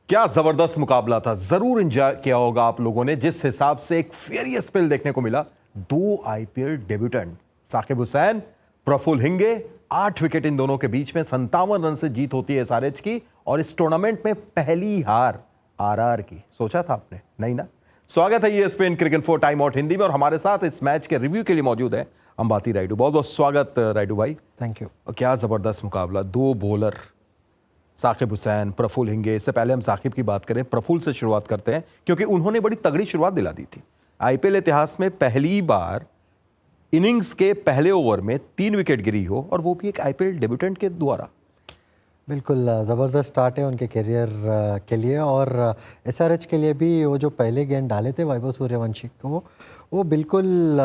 क्या जबरदस्त मुकाबला था। जरूर एंजॉय किया होगा आप लोगों ने जिस हिसाब से एक फेरियस स्पेल देखने को मिला। दो IPL debutant Sakib Hussain, Praful Hinge, 8 wicket इन दोनों के बीच में 57 रन से जीत होती है एसआरएच की। और इस टूर्नामेंट में पहली हार आरआर की। सोचा था आपने? नहीं ना। स्वागत है ESPN cricket for time out Hindi में, और हमारे साथ इस मैच के रिव्यू के लिए मौजूद है अंबाती रायडू। बहुत बहुत स्वागत रायडू भाई। Thank you. क्या जबरदस्त मुकाबला, दो बॉलर साकिब हुसैन, प्रफुल्ल हिंगे। इससे पहले हम साकिब की बात करें, प्रफुल्ल से शुरुआत करते हैं क्योंकि उन्होंने बड़ी तगड़ी शुरुआत दिला दी थी। आईपीएल इतिहास में पहली बार इनिंग्स के पहले ओवर में 3 विकेट गिरी हो, और वो भी एक आईपीएल डेब्यूटेंट के द्वारा। बिल्कुल ज़बरदस्त स्टार्ट है उनके करियर के लिए, और एसआरएच के लिए भी। वो जो पहले गेंद डाले थे वैभव सूर्यवंशी को, वो बिल्कुल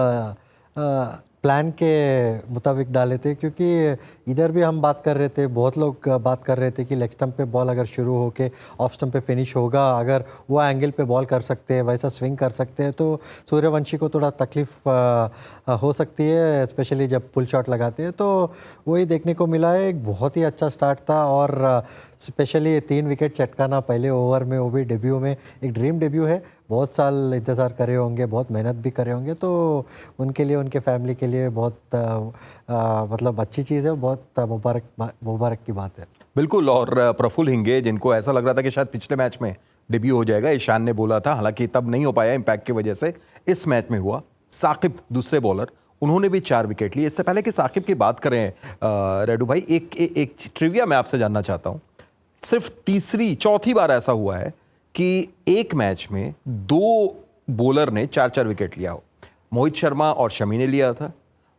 प्लान के मुताबिक डाले थे। क्योंकि इधर भी हम बात कर रहे थे, बहुत लोग बात कर रहे थे कि लेग स्टंप पे बॉल अगर शुरू होके ऑफ स्टंप पे फिनिश होगा, अगर वो एंगल पे बॉल कर सकते हैं, वैसा स्विंग कर सकते हैं, तो सूर्यवंशी को थोड़ा तकलीफ हो सकती है, स्पेशली जब पुल शॉट लगाते हैं। तो वही देखने को मिला है। एक बहुत ही अच्छा स्टार्ट था, और स्पेशली 3 विकेट चटकाना पहले ओवर में, वो भी डेब्यू में, एक ड्रीम डेब्यू है। बहुत साल इंतज़ार करे होंगे, बहुत मेहनत भी करे होंगे, तो उनके लिए, उनके फैमिली के लिए बहुत मतलब अच्छी चीज़ है, बहुत मुबारक की बात है। बिल्कुल। और प्रफुल्ल हिंगे, जिनको ऐसा लग रहा था कि शायद पिछले मैच में डेब्यू हो जाएगा, ईशान ने बोला था, हालांकि तब नहीं हो पाया इम्पैक्ट की वजह से, इस मैच में हुआ। साकिब दूसरे बॉलर, उन्होंने भी 4 विकेट लिए। इससे पहले कि साकिब की बात करें रेडू भाई, एक ट्रिविया मैं आपसे जानना चाहता हूँ। सिर्फ चौथी बार ऐसा हुआ है कि एक मैच में 2 बॉलर ने 4-4 विकेट लिया हो। मोहित शर्मा और शमी ने लिया था,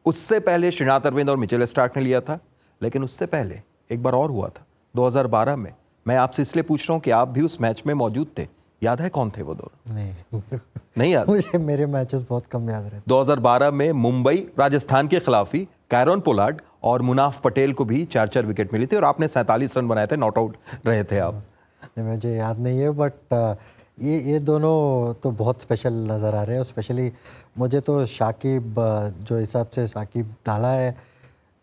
उससे पहले श्रीनाथ अरविंद और मिचेल स्टार्क ने लिया था, लेकिन उससे पहले एक बार और हुआ था 2012 में। मैं आपसे इसलिए पूछ रहा हूं कि आप भी उस मैच में मौजूद थे। याद है कौन थे वो दोनों? नहीं याद? मुझे मेरे मैचेस बहुत कम याद रहते। 2012 में मुंबई राजस्थान के खिलाफ ही कैरन पोलार्ड और मुनाफ पटेल को भी 4-4 विकेट मिली थी, और आपने 47 रन बनाए थे, नॉट आउट रहे थे आप। मुझे याद नहीं है, बट ये दोनों तो बहुत स्पेशल नज़र आ रहे हैं। स्पेशली मुझे तो शाकिब, जो हिसाब से शाकिब डाला है,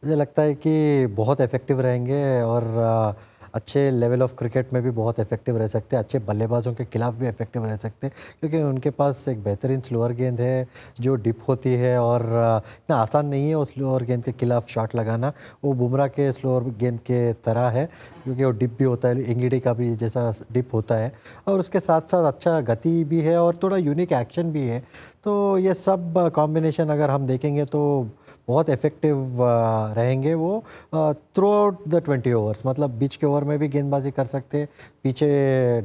मुझे लगता है कि बहुत इफ़ेक्टिव रहेंगे, और अच्छे लेवल ऑफ क्रिकेट में भी बहुत इफ़ेक्टिव रह सकते हैं, अच्छे बल्लेबाजों के खिलाफ भी इफ़ेक्टिव रह सकते हैं। क्योंकि उनके पास एक बेहतरीन स्लोअर गेंद है जो डिप होती है, और इतना आसान नहीं है उस स्लोअर गेंद के खिलाफ शॉट लगाना। वो बुमराह के स्लोअर गेंद के तरह है, क्योंकि वो डिप भी होता है, इंगीडी का भी जैसा डिप होता है, और उसके साथ साथ अच्छा गति भी है, और थोड़ा यूनिक एक्शन भी है। तो ये सब कॉम्बिनेशन अगर हम देखेंगे तो बहुत इफ़ेक्टिव रहेंगे वो थ्रू आउट द 20 ओवर्स। मतलब बीच के ओवर में भी गेंदबाजी कर सकते हैं, पीछे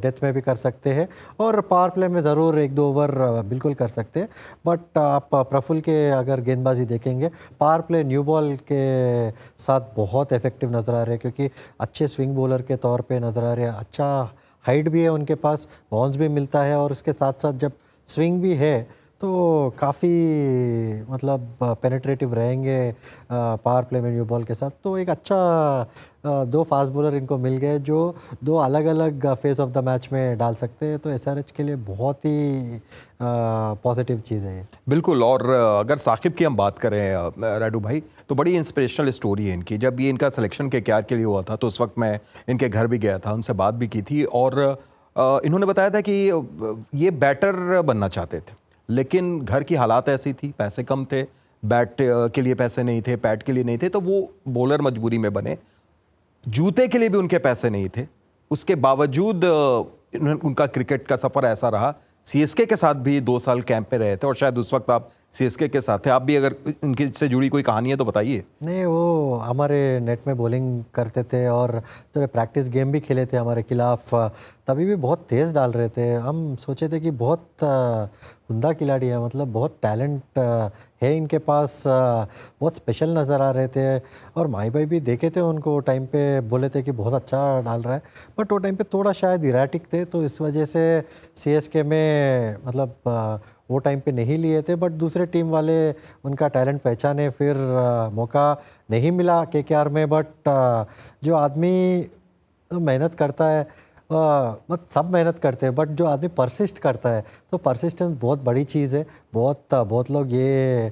डेथ में भी कर सकते हैं, और पावर प्ले में ज़रूर 1-2 ओवर बिल्कुल कर सकते हैं। बट आप प्रफुल्ल के अगर गेंदबाजी देखेंगे, पावर प्ले न्यू बॉल के साथ बहुत इफ़ेक्टिव नज़र आ रहे हैं, क्योंकि अच्छे स्विंग बॉलर के तौर पर नज़र आ रहे हैं। अच्छा हाइट भी है उनके पास, बाउंस भी मिलता है, और उसके साथ साथ जब स्विंग भी है तो काफ़ी मतलब पेनिट्रेटिव रहेंगे पावर प्ले में न्यू बॉल के साथ। तो एक अच्छा 2 फास्ट बॉलर इनको मिल गए, जो 2 अलग अलग फेज ऑफ द मैच में डाल सकते हैं। तो एसआरएच के लिए बहुत ही पॉजिटिव चीज़ है ये। बिल्कुल। और अगर साकिब की हम बात करें राडू भाई, तो बड़ी इंस्पिरेशनल स्टोरी है इनकी। जब ये इनका सिलेक्शन KKR के लिए हुआ था, तो उस वक्त मैं इनके घर भी गया था, उनसे बात भी की थी, और इन्होंने बताया था कि ये बैटर बनना चाहते थे, लेकिन घर की हालात ऐसी थी, पैसे कम थे, बैट के लिए पैसे नहीं थे, पैड के लिए नहीं थे, तो वो बॉलर मजबूरी में बने। जूते के लिए भी उनके पैसे नहीं थे। उसके बावजूद उनका क्रिकेट का सफ़र ऐसा रहा। CSK के साथ भी 2 साल कैंप में रहे थे, और शायद उस वक्त आप CSK के साथ थे। आप भी अगर इनके से जुड़ी कोई कहानी है तो बताइए। नहीं, वो हमारे नेट में बॉलिंग करते थे, और थोड़े प्रैक्टिस गेम भी खेले थे हमारे खिलाफ। तभी भी बहुत तेज़ डाल रहे थे। हम सोचे थे कि बहुत उम्दा खिलाड़ी है, मतलब बहुत टैलेंट है इनके पास, बहुत स्पेशल नज़र आ रहे थे। और माई भाई भी देखे थे उनको टाइम पे, बोले थे कि बहुत अच्छा डाल रहा है। बट वो टाइम पे थोड़ा शायद इराटिक थे, तो इस वजह से CSK में मतलब वो टाइम पे नहीं लिए थे। बट दूसरे टीम वाले उनका टैलेंट पहचाने, फिर मौका नहीं मिला KKR में। बट जो आदमी मेहनत करता है, बट सब मेहनत करते हैं, बट जो आदमी परसिस्ट करता है, तो परसिस्टेंस बहुत बड़ी चीज़ है। बहुत लोग ये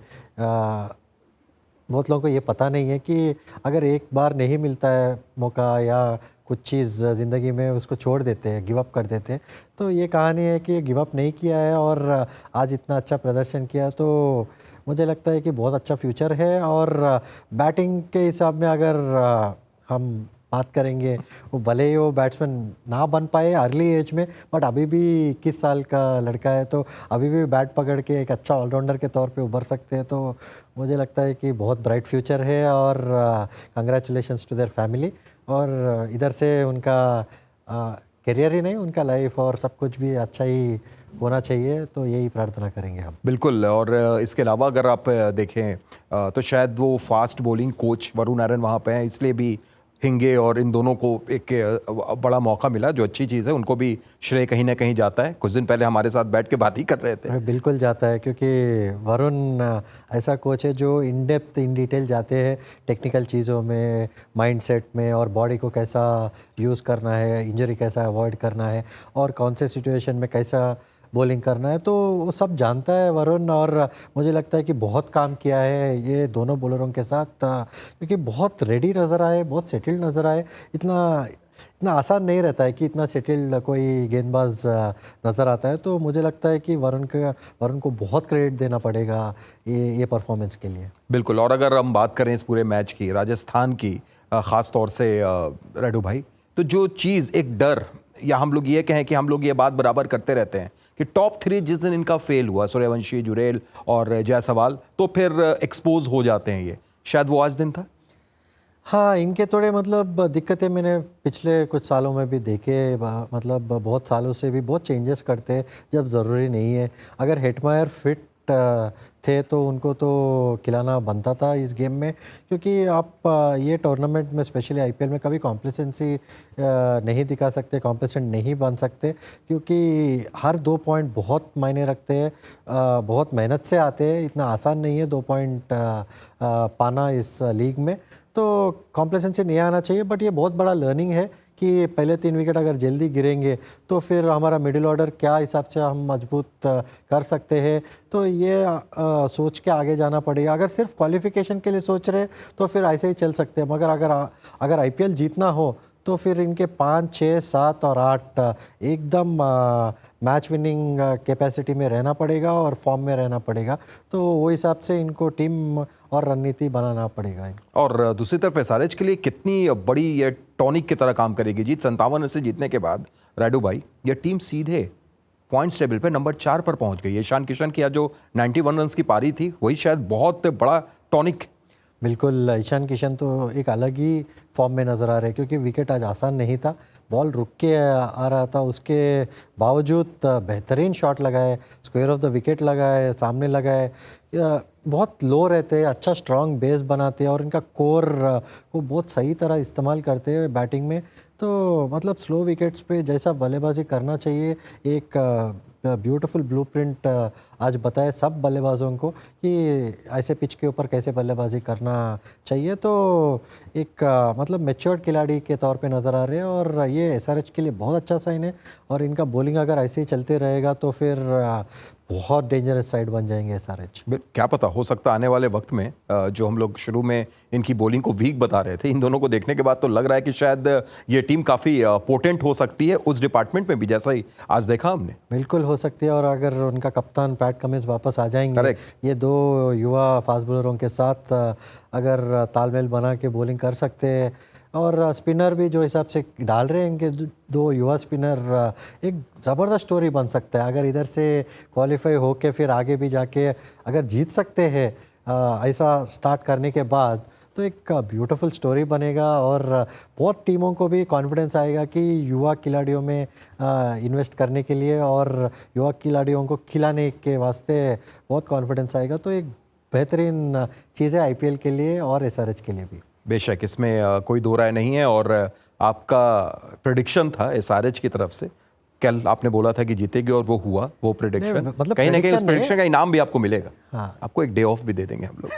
बहुत लोगों को ये पता नहीं है कि अगर एक बार नहीं मिलता है मौका या कुछ चीज़ ज़िंदगी में उसको छोड़ देते हैं, गिव अप कर देते हैं, तो ये कहानी है कि गिव अप नहीं किया है और आज इतना अच्छा प्रदर्शन किया, तो मुझे लगता है कि बहुत अच्छा फ्यूचर है। और बैटिंग के हिसाब में अगर हम बात करेंगे, वो भले ही वो बैट्समैन ना बन पाए अर्ली एज में, बट अभी भी 21 साल का लड़का है, तो अभी भी बैट पकड़ के एक अच्छा ऑलराउंडर के तौर पे उभर सकते हैं। तो मुझे लगता है कि बहुत ब्राइट फ्यूचर है और कंग्रेचुलेशंस टू देयर फैमिली। और इधर से उनका करियर ही नहीं, उनका लाइफ और सब कुछ भी अच्छा ही होना चाहिए, तो यही प्रार्थना करेंगे हम। बिल्कुल। और इसके अलावा अगर आप देखें तो शायद वो fast bowling coach Varun Aryan वहाँ पे हैं, इसलिए भी हिंगे और इन दोनों को एक बड़ा मौका मिला, जो अच्छी चीज़ है। उनको भी श्रेय कहीं ना कहीं जाता है। कुछ दिन पहले हमारे साथ बैठ के बात ही कर रहे थे। अरे बिल्कुल जाता है, क्योंकि वरुण ऐसा कोच है जो इन डेप्थ इन डिटेल जाते हैं टेक्निकल चीज़ों में, माइंडसेट में, और बॉडी को कैसा यूज़ करना है, इंजरी कैसा अवॉइड करना है, और कौन से सिचुएशन में कैसा बॉलिंग करना है, तो वो सब जानता है वरुण। और मुझे लगता है कि बहुत काम किया है ये दोनों बॉलरों के साथ, क्योंकि बहुत रेडी नज़र आए, बहुत सेटल्ड नज़र आए। इतना आसान नहीं रहता है कि इतना सेटल्ड कोई गेंदबाज नज़र आता है, तो मुझे लगता है कि वरुण को बहुत क्रेडिट देना पड़ेगा ये परफॉर्मेंस के लिए। बिल्कुल। और अगर हम बात करें इस पूरे मैच की, राजस्थान की ख़ास तौर से रेडू भाई, तो जो चीज़ एक डर, या हम लोग ये कहें कि हम लोग ये बात बराबर करते रहते हैं कि टॉप 3 जिस दिन इनका फेल हुआ, सूर्यवंशी, जुरेल और जायसवाल, तो फिर एक्सपोज हो जाते हैं। ये शायद वो आज दिन था। हाँ, इनके थोड़े मतलब दिक्कतें मैंने पिछले कुछ सालों में भी देखे, मतलब बहुत सालों से भी बहुत चेंजेस करते हैं जब ज़रूरी नहीं है। अगर हेटमायर फिट थे तो उनको तो खिलाना बनता था इस गेम में, क्योंकि आप ये टूर्नामेंट में स्पेशली आईपीएल में कभी कॉम्प्लेसेंसी नहीं दिखा सकते, कॉम्प्लेसेंट नहीं बन सकते, क्योंकि हर 2 पॉइंट बहुत मायने रखते हैं, बहुत मेहनत से आते हैं। इतना आसान नहीं है 2 पॉइंट पाना इस लीग में, तो कॉम्प्लेसेंसी नहीं आना चाहिए। बट ये बहुत बड़ा लर्निंग है कि पहले 3 विकेट अगर जल्दी गिरेंगे तो फिर हमारा मिडिल ऑर्डर क्या हिसाब से हम मजबूत कर सकते हैं, तो ये सोच के आगे जाना पड़ेगा। अगर सिर्फ क्वालिफिकेशन के लिए सोच रहे तो फिर ऐसे ही चल सकते हैं, मगर अगर आईपीएल जीतना हो तो फिर इनके 5, 6, 7 और 8 एकदम मैच विनिंग कैपेसिटी में रहना पड़ेगा और फॉर्म में रहना पड़ेगा, तो वो हिसाब से इनको टीम और रणनीति बनाना पड़ेगा। और दूसरी तरफ एसआरएच के लिए कितनी बड़ी ये टॉनिक की तरह काम करेगी जीत। 57 से जीतने के बाद राडू भाई, ये टीम सीधे पॉइंट्स टेबल पे नंबर 4 पर पहुंच गई। ईशान किशन की आज जो 91 रन की पारी थी, वही शायद बहुत बड़ा टॉनिक। बिल्कुल, ईशान किशन तो एक अलग ही फॉर्म में नज़र आ रहे हैं, क्योंकि विकेट आज आसान नहीं था, बॉल रुक के आ रहा था, उसके बावजूद बेहतरीन शॉट लगाए, स्क्वायर ऑफ द विकेट लगाए, सामने लगाए, बहुत लो रहते हैं, अच्छा स्ट्रॉन्ग बेस बनाते हैं और इनका कोर को बहुत सही तरह इस्तेमाल करते हैं बैटिंग में। तो मतलब स्लो विकेट्स पे जैसा बल्लेबाजी करना चाहिए, एक ब्यूटीफुल ब्लूप्रिंट आज बताए सब बल्लेबाजों को कि ऐसे पिच के ऊपर कैसे बल्लेबाजी करना चाहिए। तो एक मतलब मैच्योर्ड खिलाड़ी के तौर पे नज़र आ रहे हैं, और ये एसआरएच के लिए बहुत अच्छा साइन है। और इनका बॉलिंग अगर ऐसे ही चलते रहेगा तो फिर बहुत डेंजरस साइड बन जाएंगे एसआरएच। क्या पता, हो सकता आने वाले वक्त में जो हम लोग शुरू में इनकी बॉलिंग को वीक बता रहे थे, इन दोनों को देखने के बाद तो लग रहा है कि शायद ये टीम काफ़ी पोटेंट हो सकती है उस डिपार्टमेंट में भी, जैसा ही आज देखा हमने। बिल्कुल हो सकती है। और अगर उनका कप्तान पैट कमिंस वापस आ जाएंगे, ये 2 युवा फास्ट बॉलरों के साथ अगर तालमेल बना के बॉलिंग कर सकते हैं, और स्पिनर भी जो हिसाब से डाल रहे हैं इनके 2 युवा स्पिनर, एक ज़बरदस्त स्टोरी बन सकता है। अगर इधर से क्वालिफाई होके फिर आगे भी जाके अगर जीत सकते हैं ऐसा स्टार्ट करने के बाद, तो एक ब्यूटीफुल स्टोरी बनेगा, और बहुत टीमों को भी कॉन्फिडेंस आएगा कि युवा खिलाड़ियों में इन्वेस्ट करने के लिए और युवा खिलाड़ियों को खिलाने के वास्ते बहुत कॉन्फिडेंस आएगा। तो एक बेहतरीन चीज़ है आईपीएल के लिए और एसआरएच के लिए भी। बेशक, इसमें कोई दो राय नहीं है। और आपका प्रेडिक्शन था एसआरएच की तरफ से, कल आपने बोला था कि जीतेगी और वो हुआ, वो प्रेडिक्शन। मतलब कहीं ना कहीं उस प्रेडिक्शन का इनाम भी आपको मिलेगा। हाँ। आपको एक डे ऑफ भी दे देंगे हम लोग।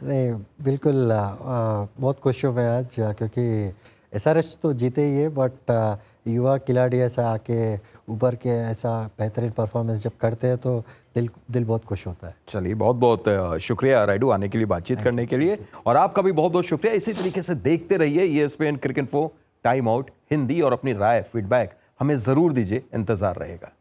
नहीं, बिल्कुल बहुत खुश हूँ मैं आज, क्योंकि एसआरएच तो जीते ही है, बट युवा खिलाड़ी ऐसा आके उभर के ऐसा बेहतरीन परफॉर्मेंस जब करते हैं तो दिल बहुत खुश होता है। चलिए, बहुत बहुत शुक्रिया राइडू आने के लिए, बातचीत करने के लिए, और आपका भी बहुत बहुत शुक्रिया। इसी तरीके से देखते रहिए ESPN क्रिक इन्फो, टाइम आउट हिंदी, और अपनी राय फीडबैक हमें ज़रूर दीजिए, इंतज़ार रहेगा।